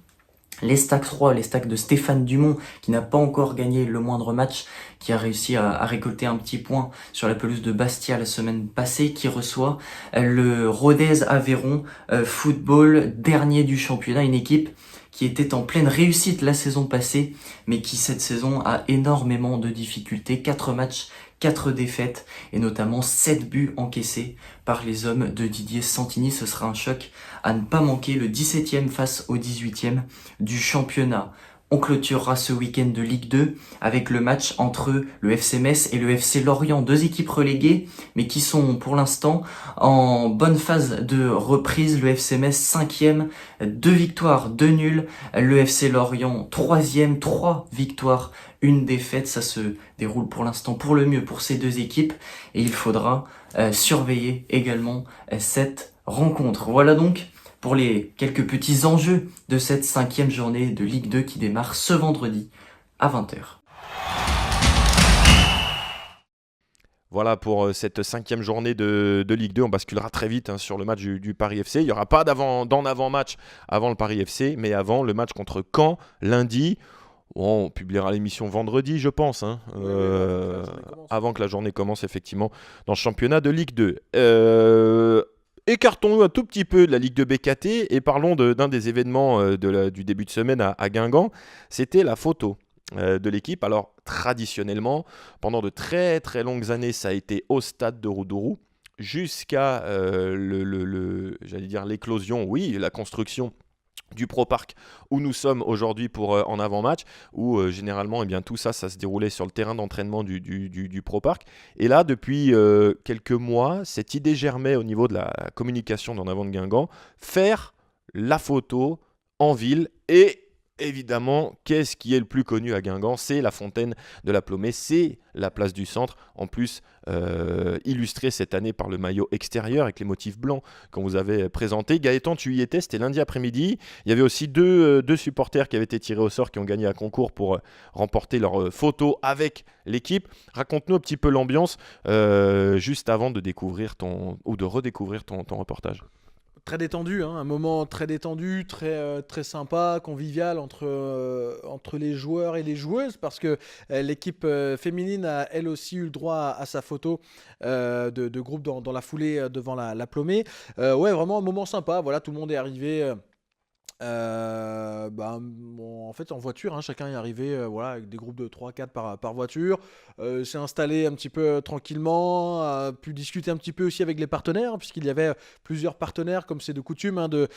Les Stacks 3, les Stacks de Stéphane Dumont, qui n'a pas encore gagné le moindre match, qui a réussi à récolter un petit point sur la pelouse de Bastia la semaine passée, qui reçoit le Rodez Aveyron Football, dernier du championnat, une équipe qui était en pleine réussite la saison passée, mais qui cette saison a énormément de difficultés. 4 matchs, 4 défaites, et notamment 7 buts encaissés par les hommes de Didier Santini. Ce sera un choc à ne pas manquer, le 17e face au 18e du championnat. On clôturera ce week-end de Ligue 2 avec le match entre le FC Metz et le FC Lorient, 2 équipes reléguées mais qui sont pour l'instant en bonne phase de reprise. Le FC Metz 5e, 2 victoires, 2 nuls. Le FC Lorient 3e, 3 victoires, 1 défaite. Ça se déroule pour l'instant pour le mieux pour ces 2 équipes et il faudra surveiller également cette rencontre. Voilà donc pour les quelques petits enjeux de cette 5e journée de Ligue 2 qui démarre ce vendredi à 20h. Voilà pour cette 5e journée de Ligue 2. On basculera très vite sur le match du Paris FC. Il n'y aura pas d'avant-match avant le Paris FC, mais avant le match contre Caen, lundi. On publiera l'émission vendredi, je pense, avant que la journée commence effectivement dans le championnat de Ligue 2. Écartons-nous un tout petit peu de la Ligue de BKT et parlons d'un des événements du début de semaine à Guingamp. C'était la photo de l'équipe. Alors, traditionnellement, pendant de très très longues années, ça a été au stade de Roudourou jusqu'à l'éclosion, oui, la construction du Pro Parc où nous sommes aujourd'hui pour en avant-match, où généralement tout ça se déroulait sur le terrain d'entraînement du Pro Parc. Et là, depuis quelques mois, cette idée germait au niveau de la communication d'En Avant de Guingamp, faire la photo en ville. Et évidemment, qu'est-ce qui est le plus connu à Guingamp? C'est la fontaine de la Plomée, c'est la place du centre, en plus illustrée cette année par le maillot extérieur avec les motifs blancs qu'on vous avait présenté. Gaëtan, tu y étais, c'était lundi après-midi. Il y avait aussi deux supporters qui avaient été tirés au sort, qui ont gagné un concours pour remporter leur photo avec l'équipe. Raconte-nous un petit peu l'ambiance juste avant de découvrir de redécouvrir ton reportage. Très détendu, un moment très détendu, très sympa, convivial entre les joueurs et les joueuses, parce que l'équipe féminine a elle aussi eu le droit à sa photo de groupe dans la foulée devant la Plomée. Vraiment un moment sympa, voilà, tout le monde est arrivé en fait en voiture, chacun est arrivé avec des groupes de 3-4 par voiture, s'est installé un petit peu tranquillement, a pu discuter un petit peu aussi avec les partenaires, puisqu'il y avait plusieurs partenaires, comme c'est de coutume, de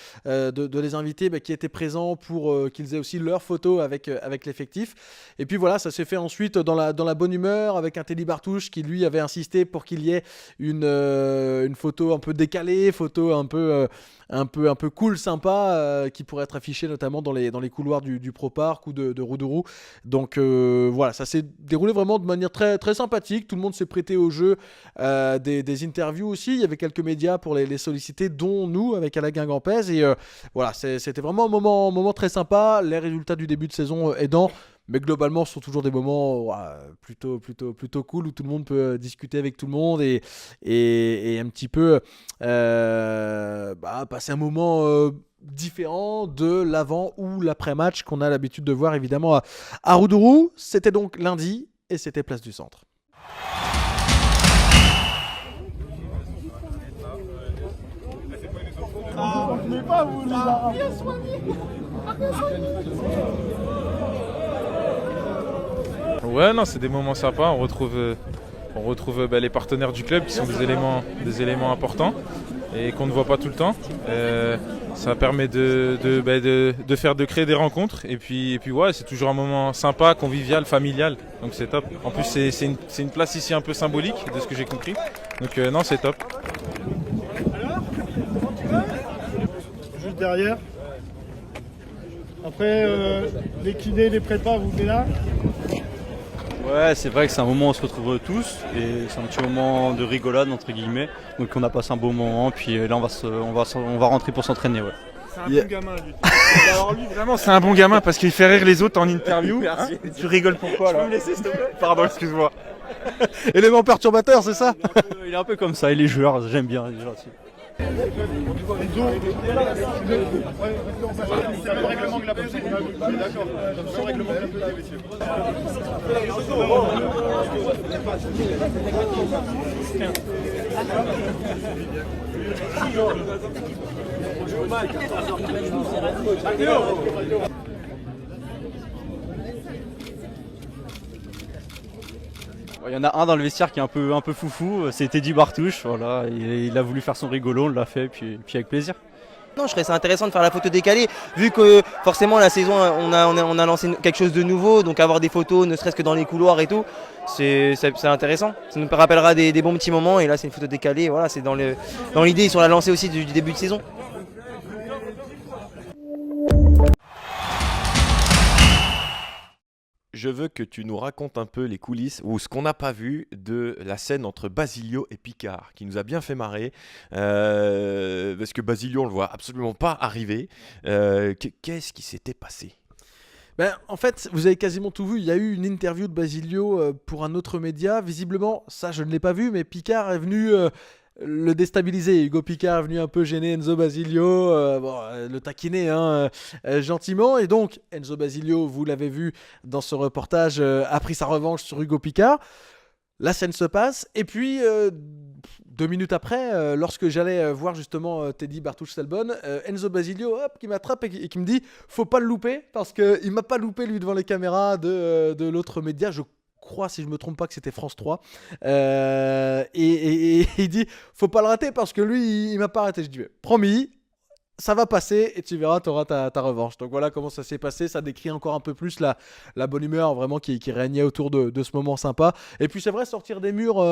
les inviter, qui étaient présents pour qu'ils aient aussi leur photo avec l'effectif. Et puis voilà, ça s'est fait ensuite dans la bonne humeur, avec un Teddy Bartouche qui lui avait insisté pour qu'il y ait une photo un peu décalée, photo un peu cool, sympa, qui pourrait être affichée notamment dans les couloirs du Pro Parc ou de Roudourou. Donc voilà, ça s'est déroulé vraiment de manière très, très sympathique. Tout le monde s'est prêté au jeu, des interviews aussi. Il y avait quelques médias pour les solliciter, dont nous avec Alain Guingampès. Et voilà, c'était vraiment un moment très sympa. Les résultats du début de saison aidant. Mais globalement, ce sont toujours des moments plutôt cool, où tout le monde peut discuter avec tout le monde et un petit peu passer un moment différent de l'avant ou l'après-match qu'on a l'habitude de voir évidemment à Roudourou. C'était donc lundi et c'était place du centre. Ouais, non, c'est des moments sympas. On retrouve les partenaires du club qui sont des éléments importants et qu'on ne voit pas tout le temps. Ça permet de créer des rencontres et puis ouais, c'est toujours un moment sympa, convivial, familial. Donc c'est top. En plus, c'est une place ici un peu symbolique de ce que j'ai compris. Donc non, c'est top. Juste derrière. Après, les kinés, les prépas, vous venez là. Ouais, c'est vrai que c'est un moment où on se retrouve tous et c'est un petit moment de rigolade entre guillemets. Donc on a passé un beau moment, puis là on va rentrer pour s'entraîner. Ouais. C'est un bon gamin lui. Alors lui vraiment c'est un bon gamin parce qu'il fait rire les autres en interview. Merci. Tu rigoles pourquoi là? Tu peux me laisser s'il te plaît? Pardon, excuse-moi. Élément perturbateur, c'est ça? Il est un peu comme ça, il est joueur, j'aime bien, il est gentil. C'est le même règlement que la petite. D'accord. C'est le règlement que la petite, messieurs. Il y en a un dans le vestiaire qui est un peu foufou, c'est Teddy Bartouche. Voilà, il a voulu faire son rigolo, on l'a fait, puis avec plaisir. Non, je trouvais ça intéressant de faire la photo décalée, vu que forcément la saison, on a lancé quelque chose de nouveau, donc avoir des photos, ne serait-ce que dans les couloirs et tout, c'est intéressant. Ça nous rappellera des bons petits moments, et là c'est une photo décalée, voilà, c'est dans l'idée, ils sont la lancée aussi du début de saison. Je veux que tu nous racontes un peu les coulisses ou ce qu'on n'a pas vu de la scène entre Basilio et Picard, qui nous a bien fait marrer, parce que Basilio, on le voit absolument pas arriver. Qu'est-ce qui s'était passé ? En fait, vous avez quasiment tout vu. Il y a eu une interview de Basilio pour un autre média. Visiblement, ça je ne l'ai pas vu, mais Picard est venu le déstabiliser. Hugo Picard est venu un peu gêner Enzo Basilio, le taquiner gentiment. Et donc, Enzo Basilio, vous l'avez vu dans ce reportage, a pris sa revanche sur Hugo Picard. La scène se passe. Et puis, 2 minutes après, lorsque j'allais voir justement Teddy Bartouche-Selbonne, Enzo Basilio qui m'attrape et qui me dit « Faut pas le louper » parce qu'il ne m'a pas loupé lui devant les caméras de l'autre média. Je crois, si je me trompe pas, que c'était France 3. Et il dit faut pas le rater parce que lui, il m'a pas raté. Je dis promis, ça va passer et tu verras, tu auras ta revanche. Donc voilà comment ça s'est passé. Ça décrit encore un peu plus la bonne humeur vraiment qui régnait autour de ce moment sympa. Et puis c'est vrai, sortir des murs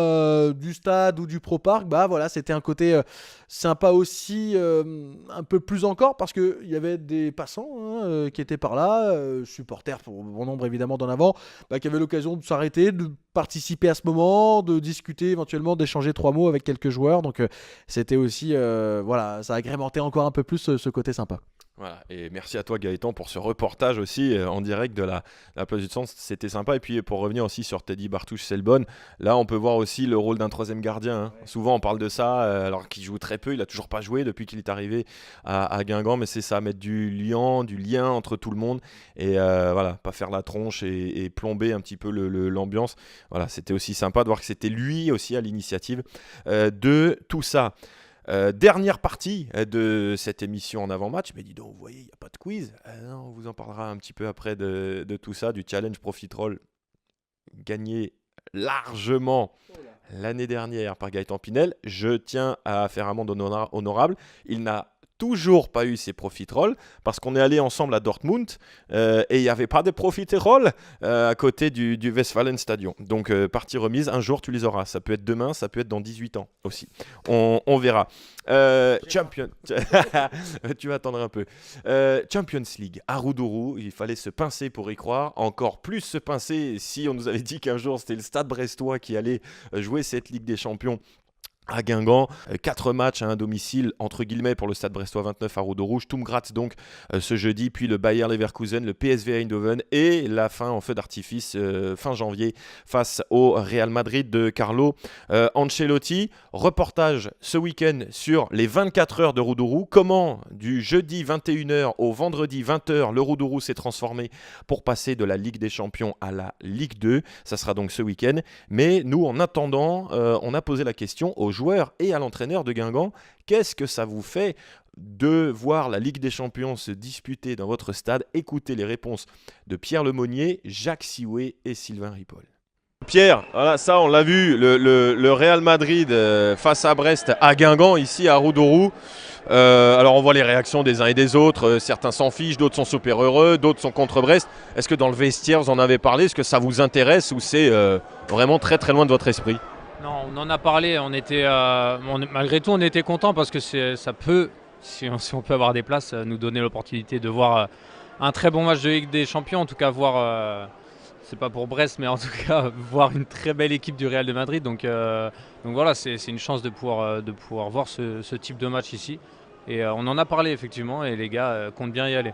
du stade ou du Pro Park, voilà, c'était un côté sympa aussi, un peu plus encore parce qu'il y avait des passants qui étaient par là, supporters pour bon nombre évidemment d'en avant, qui avaient l'occasion de s'arrêter, de participer à ce moment, de discuter éventuellement, d'échanger 3 mots avec quelques joueurs. Donc c'était aussi, voilà, ça agrémentait encore un peu plus ce côté sympa. Voilà, et merci à toi Gaëtan pour ce reportage aussi en direct de la place du Centre, c'était sympa. Et puis pour revenir aussi sur Teddy Bartouche-Selbonne, là on peut voir aussi le rôle d'un troisième gardien. Ouais. Souvent on parle de ça, alors qu'il joue très peu, il a toujours pas joué depuis qu'il est arrivé à Guingamp, mais c'est ça, mettre du lien entre tout le monde et voilà, pas faire la tronche et plomber un petit peu l'ambiance. Voilà, c'était aussi sympa de voir que c'était lui aussi à l'initiative de tout ça. Dernière partie de cette émission en avant-match, mais dis donc, vous voyez, il n'y a pas de quiz. Non, on vous en parlera un petit peu après de tout ça, du challenge Profitroll gagné largement l'année dernière par Gaëtan Pinel. Je tiens à faire amende honorable. Il n'a toujours pas eu ses Profitroll parce qu'on est allé ensemble à Dortmund et il n'y avait pas de Profitroll à côté du Westfalenstadion. Donc partie remise, un jour tu les auras. Ça peut être demain, ça peut être dans 18 ans aussi. On verra. Champion. Tu vas attendre un peu. Champions League à Roudourou, il fallait se pincer pour y croire. Encore plus se pincer si on nous avait dit qu'un jour c'était le Stade Brestois qui allait jouer cette Ligue des Champions à Guingamp. 4 matchs à un domicile entre guillemets pour le Stade Brestois, 29 à Rouge. Sturm Graz donc ce jeudi, puis le Bayer Leverkusen, le PSV Eindhoven et la fin en feu d'artifice fin janvier face au Real Madrid de Carlo Ancelotti. Reportage ce week-end sur les 24 heures de Roudourou. Comment du jeudi 21h au vendredi 20h le Roudourou s'est transformé pour passer de la Ligue des Champions à la Ligue 2. Ça sera donc ce week-end. Mais nous, en attendant, on a posé la question aux joueurs et à l'entraîneur de Guingamp, qu'est-ce que ça vous fait de voir la Ligue des Champions se disputer dans votre stade? Écoutez les réponses de Pierre Lemonnier, Jacques Sioué et Sylvain Ripoll. Pierre, voilà, ça on l'a vu, le Real Madrid face à Brest à Guingamp, ici à Roudourou. Alors on voit les réactions des uns et des autres, certains s'en fichent, d'autres sont super heureux, d'autres sont contre Brest. Est-ce que dans le vestiaire vous en avez parlé? Est-ce que ça vous intéresse ou c'est vraiment très très loin de votre esprit? Non, on en a parlé, malgré tout on était contents parce que ça peut, si on peut avoir des places, nous donner l'opportunité de voir un très bon match de Ligue des Champions, en tout cas voir, c'est pas pour Brest, mais en tout cas voir une très belle équipe du Real de Madrid. Donc voilà, c'est une chance de pouvoir voir ce type de match ici. Et on en a parlé effectivement et les gars comptent bien y aller.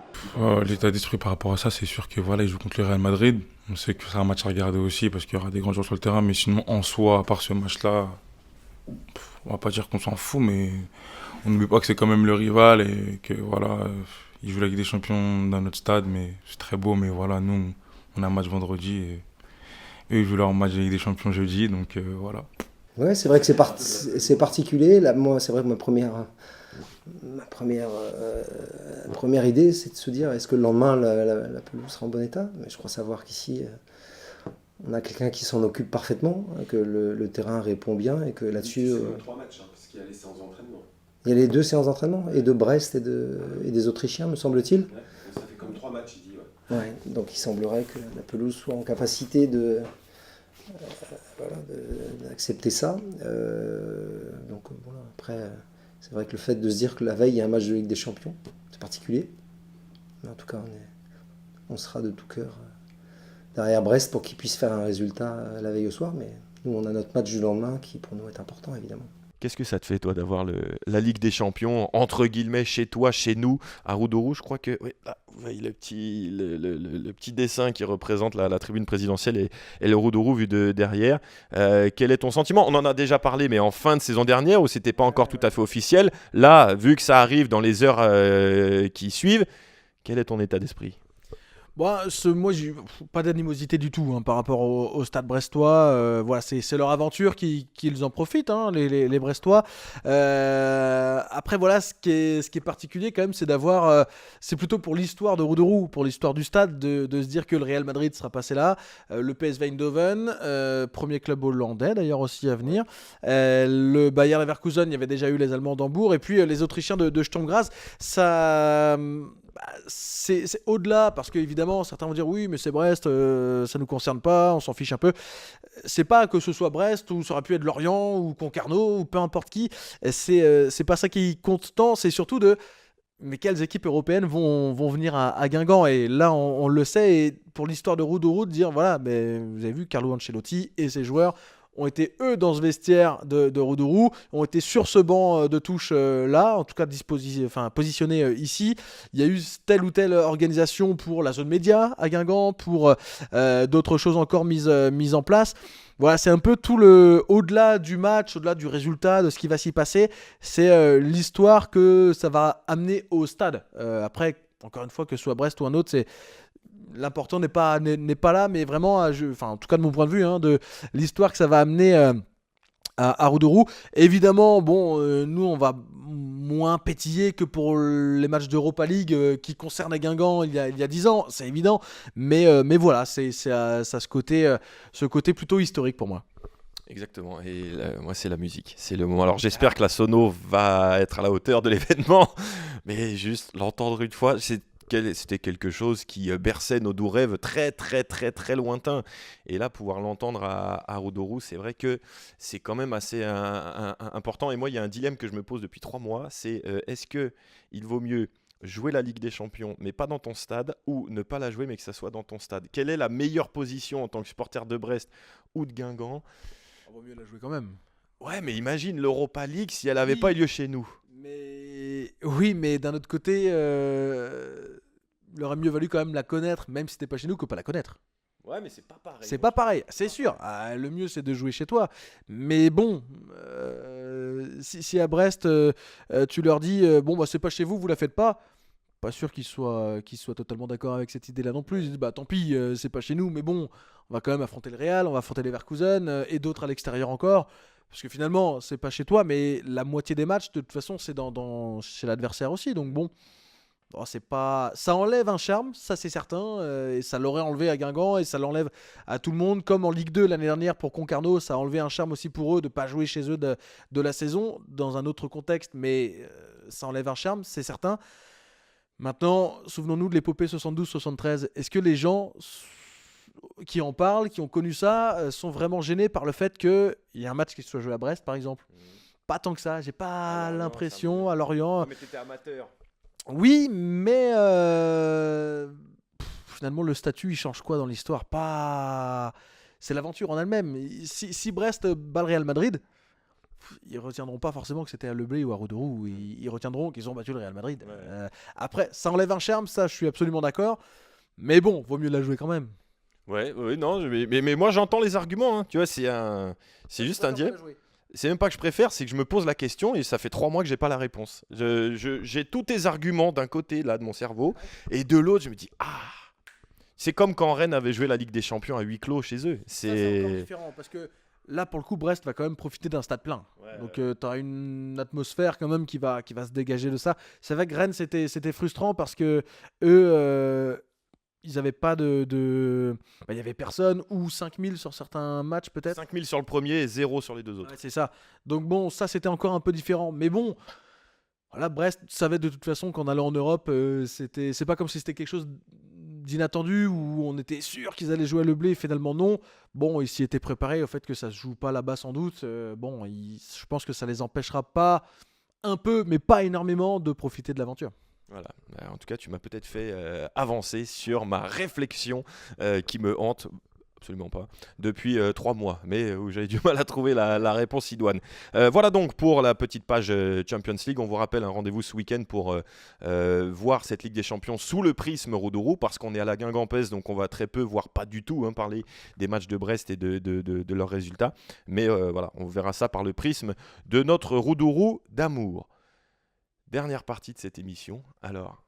L'état d'esprit par rapport à ça, c'est sûr que voilà, ils jouent contre le Real Madrid. On sait que c'est un match à regarder aussi parce qu'il y aura des grands joueurs sur le terrain. Mais sinon, en soi, à part ce match-là, on va pas dire qu'on s'en fout, mais on n'oublie pas que c'est quand même le rival et que voilà, il joue la Ligue des Champions dans notre stade, mais c'est très beau. Mais voilà, nous, on a un match vendredi et eux, ils jouent leur match de Ligue des Champions jeudi, donc voilà. Ouais, c'est vrai que c'est particulier. Là, moi, c'est vrai que ma première idée, c'est de se dire est-ce que le lendemain, la pelouse sera en bon état? Mais je crois savoir qu'ici, on a quelqu'un qui s'en occupe parfaitement, que le terrain répond bien et que là-dessus. C'est 3 matchs, parce qu'il y a les séances d'entraînement. Il y a les 2 séances d'entraînement, et de Brest et des Autrichiens, me semble-t-il. Ouais, ça fait comme 3 matchs, il dit. Ouais, donc il semblerait que la pelouse soit en capacité d'accepter ça. Donc voilà, après, c'est vrai que le fait de se dire que la veille, il y a un match de Ligue des Champions, c'est particulier. Mais en tout cas, on sera de tout cœur derrière Brest pour qu'ils puissent faire un résultat la veille au soir. Mais nous, on a notre match du lendemain qui, pour nous, est important, évidemment. Qu'est-ce que ça te fait, toi, d'avoir la Ligue des Champions, entre guillemets, chez toi, chez nous, à Roudourou? Je crois que là, vous voyez le petit dessin qui représente la tribune présidentielle et le Roudourou vu de derrière. Quel est ton sentiment? On en a déjà parlé, mais en fin de saison dernière, où c'était pas encore tout à fait officiel. Là, vu que ça arrive dans les heures qui suivent, quel est ton état d'esprit? Bon, moi, j'ai pas d'animosité du tout par rapport au Stade brestois. Voilà, c'est leur aventure qu'ils en profitent, les Brestois. Après, voilà, ce qui est particulier quand même, c'est d'avoir. C'est plutôt pour l'histoire de Roudourou, pour l'histoire du stade, de se dire que le Real Madrid sera passé là, le PSV Eindhoven, premier club hollandais d'ailleurs aussi à venir, le Bayer Leverkusen, il y avait déjà eu les Allemands d'Hambourg, et puis les Autrichiens de Sturm Graz. Ça. C'est au-delà, parce qu'évidemment certains vont dire oui mais c'est Brest, ça nous concerne pas, on s'en fiche un peu. C'est pas que ce soit Brest ou ça aurait pu être Lorient ou Concarneau ou peu importe qui, c'est pas ça qui compte tant, c'est surtout mais quelles équipes européennes vont venir à Guingamp. Et là on le sait, et pour l'histoire de Roudourou, de dire voilà, mais vous avez vu Carlo Ancelotti et ses joueurs ont été eux dans ce vestiaire de Roudourou, ont été sur ce banc de touche là, en tout cas positionnés ici. Il y a eu telle ou telle organisation pour la zone média à Guingamp, pour d'autres choses encore mises en place. Voilà, c'est un peu tout au-delà du match, au-delà du résultat, de ce qui va s'y passer. C'est l'histoire que ça va amener au stade. Après, encore une fois, que ce soit Brest ou un autre, l'important n'est pas là, mais vraiment, en tout cas de mon point de vue, de l'histoire que ça va amener à Roudourou. Évidemment, nous on va moins pétiller que pour les matchs d'Europa League qui concernent Guingamp il y a 10 ans, c'est évident, mais voilà, ça a ce côté plutôt historique pour moi. Exactement, et moi c'est la musique, c'est le moment. Alors j'espère que la sono va être à la hauteur de l'événement, mais juste l'entendre une fois, c'était quelque chose qui berçait nos doux rêves très très très très lointains. Et là, pouvoir l'entendre à Roudourou, c'est vrai que c'est quand même assez important. Et moi, il y a un dilemme que je me pose depuis 3 mois, c'est est-ce qu'il vaut mieux jouer la Ligue des Champions, mais pas dans ton stade, ou ne pas la jouer, mais que ça soit dans ton stade? Quelle est la meilleure position en tant que supporter de Brest ou de Guingamp? On va mieux la jouer quand même. Ouais, mais imagine l'Europa League si elle n'avait pas eu lieu chez nous. Oui, mais d'un autre côté, il aurait mieux valu quand même la connaître, même si c'était pas chez nous, que pas la connaître. Ouais, mais c'est pas pareil. C'est pas pareil, c'est sûr. Le mieux, c'est de jouer chez toi. Mais bon, si à Brest, tu leur dis c'est pas chez vous, vous la faites pas sûr qu'ils soient totalement d'accord avec cette idée-là non plus. Ils disent tant pis, c'est pas chez nous, mais bon, on va quand même affronter le Real, on va affronter les Leverkusen et d'autres à l'extérieur encore. Parce que finalement, c'est pas chez toi, mais la moitié des matchs, de toute façon, c'est chez l'adversaire aussi. Donc bon, c'est pas, ça enlève un charme, ça c'est certain, et ça l'aurait enlevé à Guingamp et ça l'enlève à tout le monde. Comme en Ligue 2 l'année dernière pour Concarneau, ça a enlevé un charme aussi pour eux de pas jouer chez eux de la saison dans un autre contexte, mais ça enlève un charme, c'est certain. Maintenant, souvenons-nous de l'épopée 72-73. Est-ce que les gens qui en parlent, qui ont connu ça, sont vraiment gênés par le fait qu'il y ait un match qui soit joué à Brest, par exemple? Pas tant que ça, j'ai pas l'impression. À Lorient. Mais t'étais amateur. Oui, mais finalement, le statut, il change quoi dans l'histoire? Pas. C'est l'aventure en elle-même. Si Brest bat le Real Madrid, ils retiendront pas forcément que c'était à Le Blé ou à Roudourou. Ils retiendront qu'ils ont battu le Real Madrid. Ouais. Après, ça enlève un charme, ça, je suis absolument d'accord. Mais bon, vaut mieux la jouer quand même. Ouais, non, mais moi j'entends les arguments. Tu vois, c'est juste un dilemme. c'est même pas que je préfère, c'est que je me pose la question et ça fait 3 mois que j'ai pas la réponse. J'ai tous tes arguments d'un côté là de mon cerveau et de l'autre, je me dis c'est comme quand Rennes avait joué la Ligue des Champions à huis clos chez eux. C'est encore différent parce que là, pour le coup, Brest va quand même profiter d'un stade plein. Donc, tu as une atmosphère quand même qui va se dégager de ça. C'est vrai que Rennes, c'était frustrant parce que eux, ils n'avaient pas il y avait personne ou 5000 sur certains matchs peut-être. 5000 sur le premier et 0 sur les deux autres. Ouais, c'est ça. Donc bon, ça c'était encore un peu différent. Mais bon, voilà, Brest savait de toute façon qu'en allant en Europe, c'est pas comme si c'était quelque chose d'inattendu où on était sûr qu'ils allaient jouer à le blé et finalement non. Bon, ils s'y étaient préparés au fait que ça se joue pas là-bas sans doute. Je pense que ça les empêchera pas un peu, mais pas énormément, de profiter de l'aventure. Voilà. En tout cas, tu m'as peut-être fait avancer sur ma réflexion qui me hante. Absolument pas. Depuis 3 mois, mais où j'avais du mal à trouver la réponse idoine. Voilà donc pour la petite page Champions League. On vous rappelle un rendez-vous ce week-end pour voir cette Ligue des Champions sous le prisme Roudourou, parce qu'on est à la Guingampès, donc on va très peu, voire pas du tout, parler des matchs de Brest et de leurs résultats. Mais voilà, on verra ça par le prisme de notre Roudourou d'amour. Dernière partie de cette émission. Alors,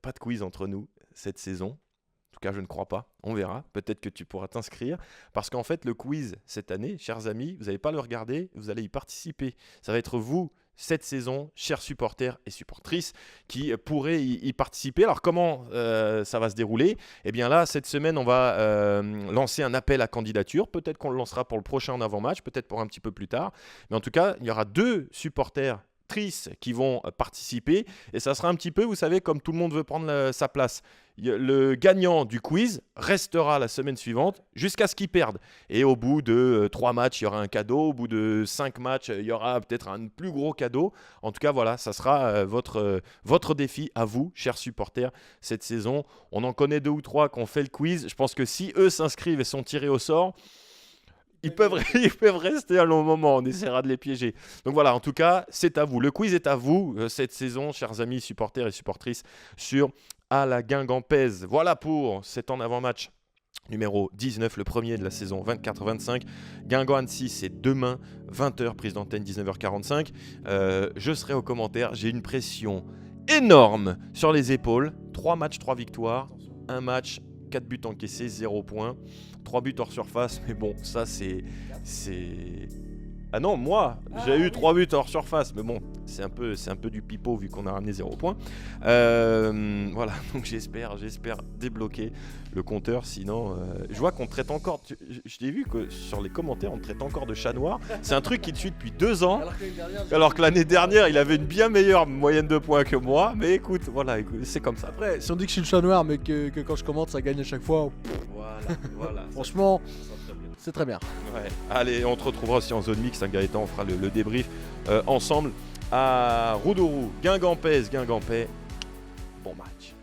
pas de quiz entre nous cette saison. En tout cas, je ne crois pas. On verra. Peut-être que tu pourras t'inscrire. Parce qu'en fait, le quiz cette année, chers amis, vous n'allez pas le regarder, vous allez y participer. Ça va être vous, cette saison, chers supporters et supportrices, qui pourraient y participer. Alors, comment ça va se dérouler ? Eh bien là, cette semaine, on va lancer un appel à candidature. Peut-être qu'on le lancera pour le prochain avant-match, peut-être pour un petit peu plus tard. Mais en tout cas, il y aura 2 supporters qui vont participer et ça sera un petit peu, vous savez, comme tout le monde veut prendre sa place. Le gagnant du quiz restera la semaine suivante jusqu'à ce qu'il perde. Et au bout de 3 matchs, il y aura un cadeau. Au bout de 5 matchs, il y aura peut-être un plus gros cadeau. En tout cas, voilà, ça sera votre défi à vous, chers supporters, cette saison. On en connaît 2 ou 3 qui ont fait le quiz. Je pense que si eux s'inscrivent et sont tirés au sort, ils peuvent rester un long moment, on essaiera de les piéger. Donc voilà, en tout cas, c'est à vous. Le quiz est à vous cette saison, chers amis supporters et supportrices, sur À la Guingampèse. Voilà pour cet en avant-match numéro 19, le premier de la saison 24-25. Guingamp-Annecy, c'est demain, 20h, prise d'antenne, 19h45. Je serai aux commentaires, j'ai une pression énorme sur les épaules. 3 matchs, 3 victoires, 1 match, 4 buts encaissés, 0 points. 3 buts hors surface, mais bon, ça c'est... Ah non, moi, j'ai eu 3 buts hors surface, mais bon, c'est un peu du pipeau vu qu'on a ramené 0 points. Voilà, donc j'espère débloquer le compteur, sinon... je vois qu'on traite encore... Je t'ai vu que sur les commentaires, on traite encore de chat noir. C'est un truc qui te suit depuis 2 ans, alors que l'année dernière, il avait une bien meilleure moyenne de points que moi, mais écoute, voilà, c'est comme ça. Après, si on dit que je suis le chat noir, mais que quand je commente, ça gagne à chaque fois... Voilà. Franchement, c'est très bien. Ouais. Allez, on te retrouvera aussi en zone mixte. Gaëtan, on fera le débrief ensemble à Roudourou, Guingampais. Bon match.